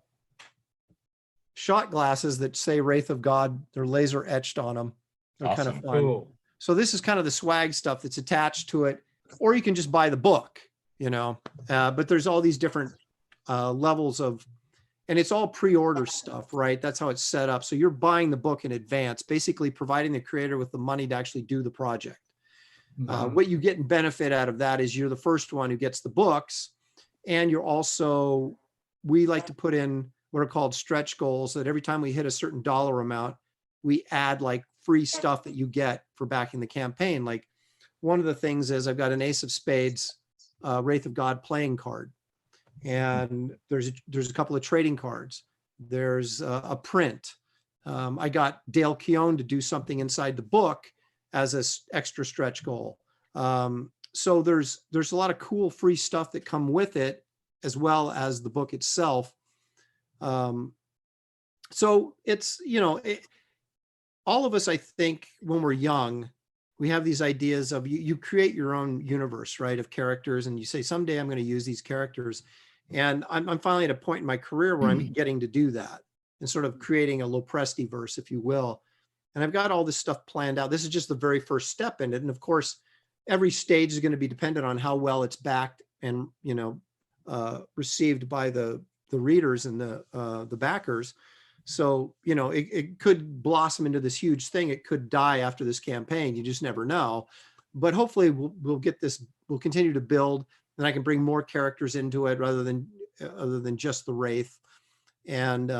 shot glasses that say Wraith of God. They're laser etched on them. They're kind of Awesome. fun. Cool. So this is kind of the swag stuff that's attached to it, or you can just buy the book, but there's all these different levels of, and it's all pre-order stuff, right? That's how it's set up. So you're buying the book in advance, basically providing the creator with the money to actually do the project. What you get in benefit out of that is you're the first one who gets the books, and you're also, we like to put in what are called stretch goals, that every time we hit a certain dollar amount, we add like free stuff that you get for backing the campaign. Like one of the things is I've got an Ace of Spades, Wraith of God playing card, and there's a couple of trading cards. There's a print. I got Dale Keown to do something inside the book as an extra stretch goal. So there's a lot of cool free stuff that come with it, as well as the book itself. So it's, all of us, I think, when we're young, we have these ideas of you create your own universe, right, of characters, and you say, someday I'm going to use these characters. And I'm finally at a point in my career where I'm getting to do that and sort of creating a Lopresti verse, if you will. And I've got all this stuff planned out. This is just the very first step in it. And of course, every stage is going to be dependent on how well it's backed and, received by the readers and the backers. So, it could blossom into this huge thing. It could die after this campaign. You just never know. But hopefully we'll continue to build, and I can bring more characters into it other than just the Wraith. And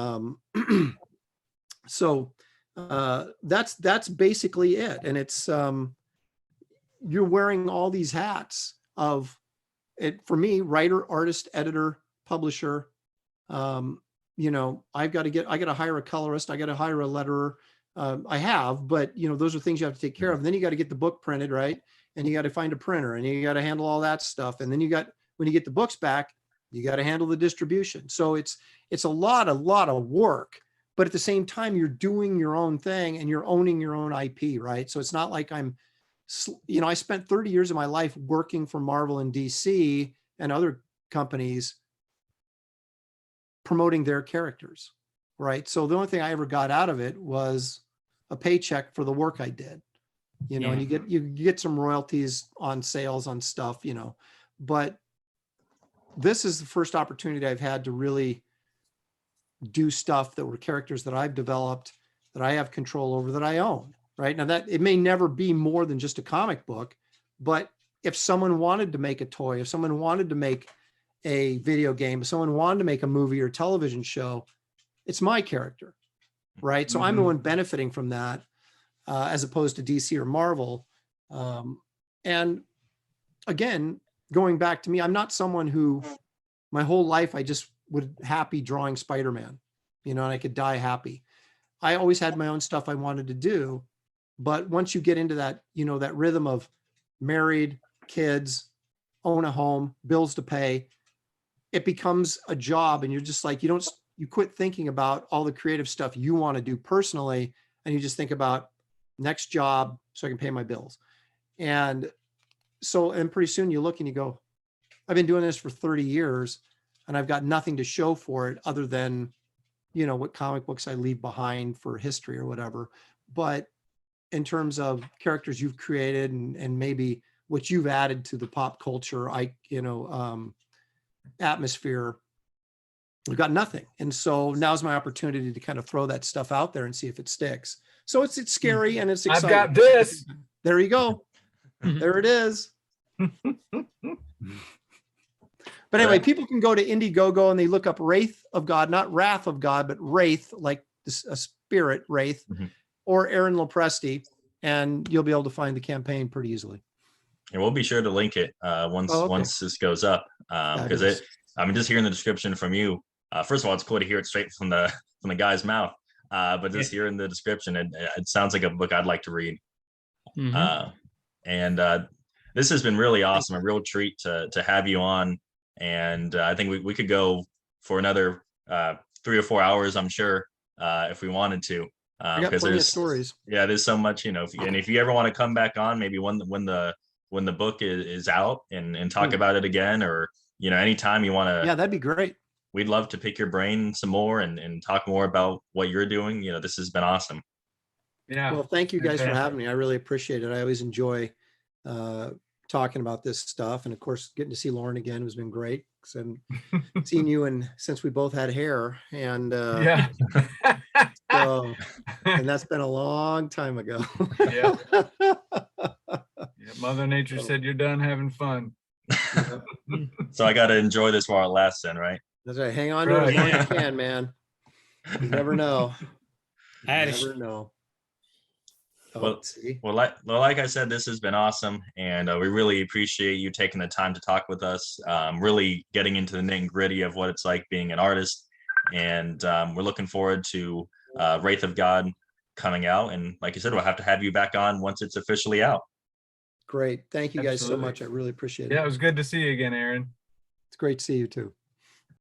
so that's basically it. And it's you're wearing all these hats of it. For me, writer, artist, editor, publisher. I got to hire a colorist. I got to hire a letterer. I have, but those are things you have to take care of. And then you got to get the book printed, right? And you got to find a printer, and you got to handle all that stuff. And then when you get the books back, you got to handle the distribution. So it's a lot of work, but at the same time, you're doing your own thing and you're owning your own IP, right? So it's not like I spent 30 years of my life working for Marvel and DC and other companies promoting their characters, right? So the only thing I ever got out of it was a paycheck for the work I did, and you get some royalties on sales on stuff, but this is the first opportunity I've had to really do stuff that were characters that I've developed, that I have control over, that I own, right? Now that it may never be more than just a comic book, but if someone wanted to make a toy, if someone wanted to make a video game, if someone wanted to make a movie or television show, it's my character, right? So I'm the one benefiting from that, as opposed to DC or Marvel. And again, going back to me, I'm not someone who my whole life I just would happy drawing Spider-Man, and I could die happy. I always had my own stuff I wanted to do. But once you get into that, that rhythm of married, kids, own a home, bills to pay, it becomes a job, and you're just like, you quit thinking about all the creative stuff you want to do personally, and you just think about next job so I can pay my bills. And pretty soon you look and you go, I've been doing this for 30 years and I've got nothing to show for it other than, what comic books I leave behind for history or whatever. But in terms of characters you've created and maybe what you've added to the pop culture, atmosphere. We've got nothing. And so now's my opportunity to kind of throw that stuff out there and see if it sticks. So it's scary and it's exciting. I've got this. There you go. There it is. But anyway, people can go to Indiegogo and they look up Wraith of God, not Wrath of God, but Wraith, like a spirit, Wraith, or Aaron Lopresti, and you'll be able to find the campaign pretty easily. And we'll be sure to link it once this goes up, because just hearing the description from you. First of all, it's cool to hear it straight from the guy's mouth. But just hearing the description, it sounds like a book I'd like to read. This has been really awesome, a real treat to have you on. And I think we could go for another 3 or 4 hours, I'm sure, if we wanted to. Because there's stories. Yeah, there's so much, if you ever want to come back on, maybe when the book is out and talk about it again, or anytime you want to. Yeah, that'd be great. We'd love to pick your brain some more and talk more about what you're doing. This has been awesome. Yeah. Well, thank you guys for having me. I really appreciate it. I always enjoy talking about this stuff, and of course, getting to see Lauren again has been great. And seen you since we both had hair, and so, and that's been a long time ago. Yeah. Mother Nature said you're done having fun. So I got to enjoy this while it lasts, then, right? That's right. Hang on to it as long as you can, man. You never know. You never know. Well, like I said, this has been awesome, and we really appreciate you taking the time to talk with us. Really getting into the nitty gritty of what it's like being an artist, and we're looking forward to Wraith of God coming out. And like you said, we'll have to have you back on once it's officially out. Great, thank you guys so much. I really appreciate it. Yeah, it was good to see you again, Aaron. It's great to see you too.